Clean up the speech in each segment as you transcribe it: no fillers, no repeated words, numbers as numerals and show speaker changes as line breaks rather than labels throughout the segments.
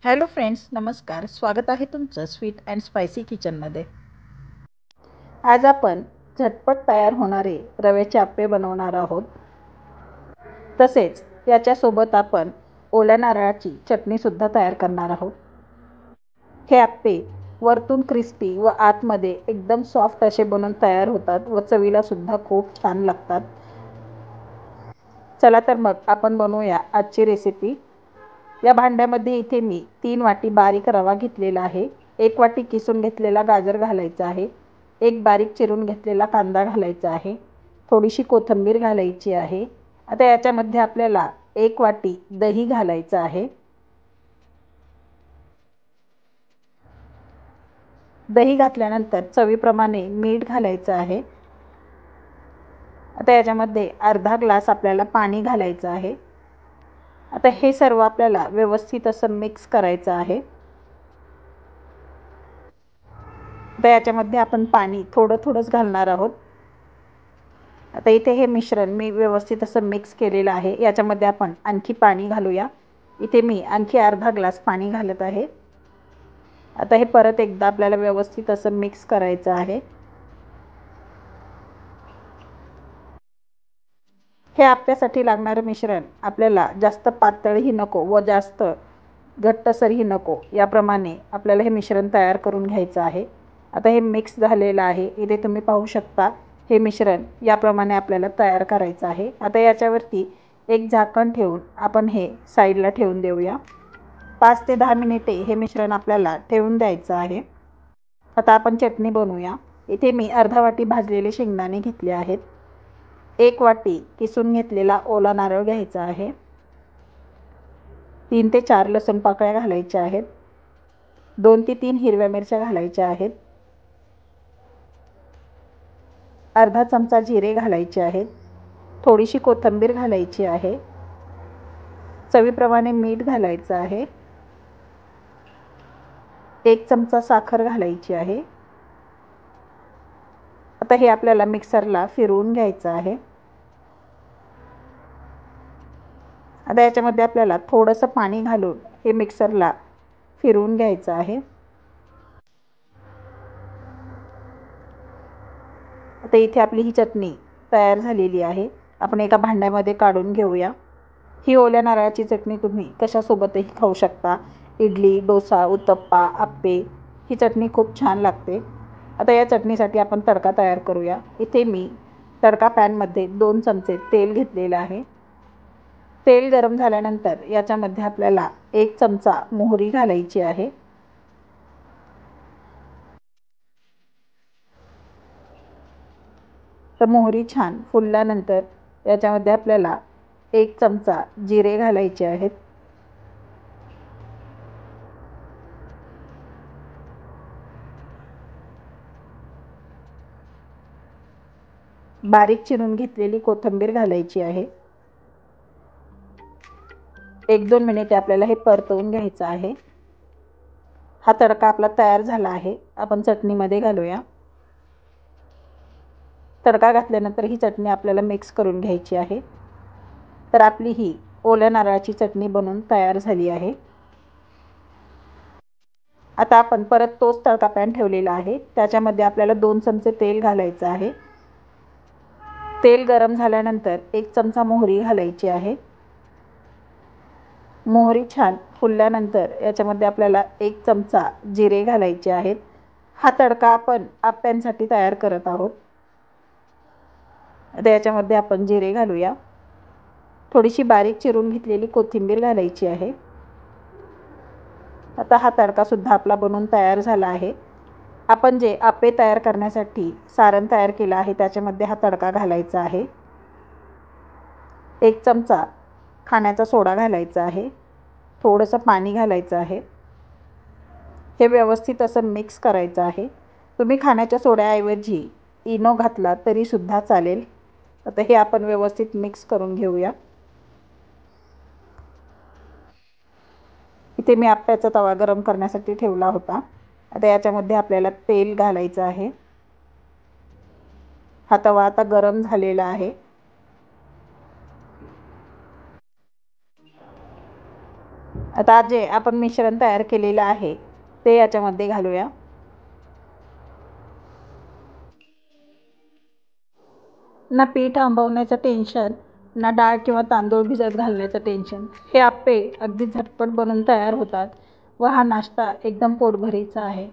Hello friends, नमस्कार. स्वागत आहे तुमचं स्वीट अँड स्पायसी किचनमध्ये. आज आपण झटपट तयार होणारे रव्याचे आप्पे बनवणार आहोत. तसेच याच्यासोबत आपण ओल्या नारळाची चटणीसुद्धा तयार करणार आहोत. हे आप्पे वरतून क्रिस्पी व आतमध्ये एकदम सॉफ्ट असे बनून तयार होतात व चवीलासुद्धा खूप छान लागतात. चला तर मग आपण बनवूया आजची रेसिपी. या भांड्यामध्ये इथे मी 3 वाटी बारीक रवा घेतलेला आहे. 1 वाटी किसून घेतलेला गाजर घालायचा आहे. 1 बारीक चिरून घेतलेला कांदा घालायचा आहे. थोडीशी कोथिंबीर घालायची आहे. आता याच्यामध्ये आपल्याला 1 वाटी दही घालायचं आहे. दही घातल्यानंतर चवीप्रमाणे मीठ घालायचं आहे. आता याच्यामध्ये अर्धा ग्लास आपल्याला पाणी घालायचं आहे. आता हे सर्व आपल्याला व्यवस्थित असं मिक्स करायचं आहे. आता याच्यामध्ये आपण पाणी थोडं थोडंच घालणार आहोत. आता इथे हे मिश्रण मी व्यवस्थित असं मिक्स केलेलं आहे. याच्यामध्ये आपण आणखी पाणी घालूया. इथे मी आणखी अर्धा ग्लास पाणी घालत आहे. आता हे परत एकदा आपल्याला व्यवस्थित असं मिक्स करायचं आहे. हे आप्यासाठी लागणारं मिश्रण आपल्याला जास्त पातळही नको व जास्त घट्टसरही नको, याप्रमाणे आपल्याला हे मिश्रण तयार करून घ्यायचं आहे. आता हे मिक्स झालेलं आहे. इथे तुम्ही पाहू शकता हे मिश्रण याप्रमाणे आपल्याला तयार करायचं आहे. आता याच्यावरती एक झाकण ठेवून आपण हे साईडला ठेवून देऊया. 5 ते 10 मिनिटे हे मिश्रण आपल्याला ठेवून द्यायचं आहे. आता आपण चटणी बनवूया. इथे मी अर्धा वाटी भाजलेले शेंगदाणे घेतले आहेत. 1 वाटी किसून घेतलेला ओला नारळ घ्यायचा आहे. 3 ते 4 लसूण पाकळ्या घालायच्या आहेत. 2 ते 3 हिरव्या मिरच्या घालायच्या आहेत. अर्धा चमचा जिरे घालायचे आहेत. थोडीशी कोथिंबीर घालायची आहे. चवीप्रमाणे मीठ घालायचं आहे. 1 चमचा साखर घालायची आहे. आता हे आपल्याला मिक्सरला फिरवून घ्यायचं आहे. आता याच्यामध्ये आपल्याला थोडंसं पाणी घालून हे मिक्सरला फिरवून घ्यायचं आहे. आता इथे आपली ही चटणी तयार झालेली आहे. आपण एका भांड्यामध्ये काढून घेऊया. ही ओल्या नारळाची चटणी तुम्ही कशासोबतही खाऊ शकता. इडली, डोसा, उत्तप्पा, आप्पे ही चटणी खूप छान लागते. आता या चटणीसाठी आपण तडका तयार करूया. इथे मी तडका पॅनमध्ये 2 चमचे तेल घेतलेलं आहे. तेल गरम झाल्यानंतर याच्यामध्ये आपल्याला 1 चमचा मोहरी घालायची आहे. तर मोहरी छान फुलल्यानंतर याच्यामध्ये आपल्याला 1 चमचा जिरे घालायचे आहेत. बारीक चिरून घेतलेली कोथिंबीर घालायची आहे. 1-2 मिनिटे आपल्याला हे परतवून घ्यायचं आहे. हा तडका आपला तयार झाला आहे. आपण चटणीमध्ये घालूया. तडका घातल्यानंतर ही चटणी आपल्याला मिक्स करून घ्यायची आहे. तर आपली ही ओल्या नारळाची चटणी बनवून तयार झाली आहे. आता आपण परत तोच तडका पॅन ठेवलेला आहे. त्याच्यामध्ये आपल्याला 2 चमचे तेल घालायचं आहे. तेल गरम झाल्यानंतर 1 चमचा मोहरी घालायची आहे. मोहरी छान फुलल्यानंतर याच्यामध्ये आपल्याला 1 चमचा जिरे घालायचे आहेत. हा तडका आपण आप्यांसाठी तयार करत आहोत. आता याच्यामध्ये आपण जिरे घालूया. थोडीशी बारीक चिरून घेतलेली कोथिंबीर घालायची आहे. आता हा तडकासुद्धा आपला बनवून तयार झाला आहे. आपण जे आप्पे तयार करण्यासाठी सारण तयार केलं आहे त्याच्यामध्ये हा तडका घालायचा आहे. 1 चमचा खाण्याचा सोडा घालायचा आहे. थोडंसं पाणी घालायचं आहे. हे व्यवस्थित असं मिक्स करायचं आहे. तुम्ही खाण्याच्या सोड्याऐवजी इनो घातला तरीसुद्धा चालेल. आता हे आपण व्यवस्थित मिक्स करून घेऊया. इथे मी आप्याचा तवा गरम करण्यासाठी ठेवला होता. आता याच्यामध्ये आपल्याला तेल घालायचं आहे. हा तवा आता गरम झालेला आहे. आता जे आपण मिश्रण तयार केलेलं आहे ते याच्यामध्ये घालूया. ना पीठ आंबवण्याचं टेन्शन, ना डाळ किंवा तांदूळ भिजत घालण्याचं टेन्शन. हे आप्पे अगदी झटपट बनून तयार होतात व हा नाश्ता एकदम पोटभरीचा आहे.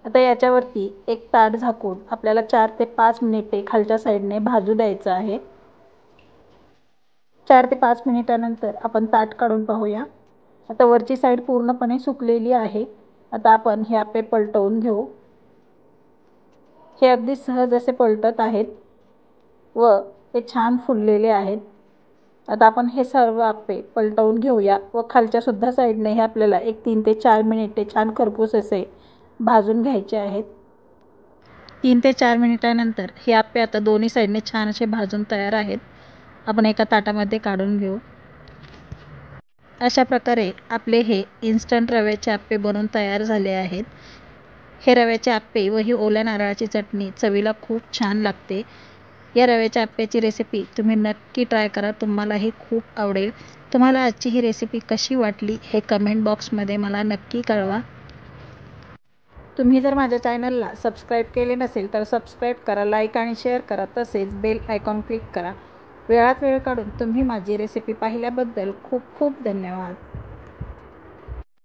आता याच्यावरती एक ताट झाकून आपल्याला 4 ते 5 मिनिटे खालच्या साईडने भाजू द्यायचं आहे. 4 ते 5 मिनिटानंतर आपण ताट काढून पाहूया. आता वरची साईड पूर्णपणे सुकलेली आहे. आता आपण हे आप्पे पलटवून घेऊ. हे अगदी सहज असे पलटत आहेत व ते छान फुललेले आहेत. आता आपण हे सर्व आप्पे पलटवून घेऊया व खालच्या सुद्धा साईडने हे आपल्याला एक 3 ते 4 मिनिटे छान खरपूस असे भाजून घ्यायचे आहेत. 3 ते 4 मिनिटानंतर हे आप्पे आता दोन्ही साईडने छान असे भाजून तयार आहेत. आपण एका ताटामध्ये काढून घेऊ. अशा प्रकारे आपले हे इन्स्टंट रव्याचे आप्पे बनून तयार झाले आहेत. हे रव्याचे आप्पे व ही ओल्या नारळाची चटणी चवीला खूप छान लागते. या रव्याच्या आप्प्याची रेसिपी तुम्ही नक्की ट्राय करा. तुम्हालाही खूप आवडेल. तुम्हाला आजची ही रेसिपी कशी वाटली हे कमेंट बॉक्समध्ये मला नक्की कळवा. तुम्ही जर माझ्या चॅनलला सबस्क्राईब केले नसेल तर सबस्क्राईब करा, लाईक आणि शेअर करा. तसेच बेल आयकॉन क्लिक करा. वेळात वेळ काढून तुम्ही माझी रेसिपी पाहिल्याबद्दल खूप खूप धन्यवाद.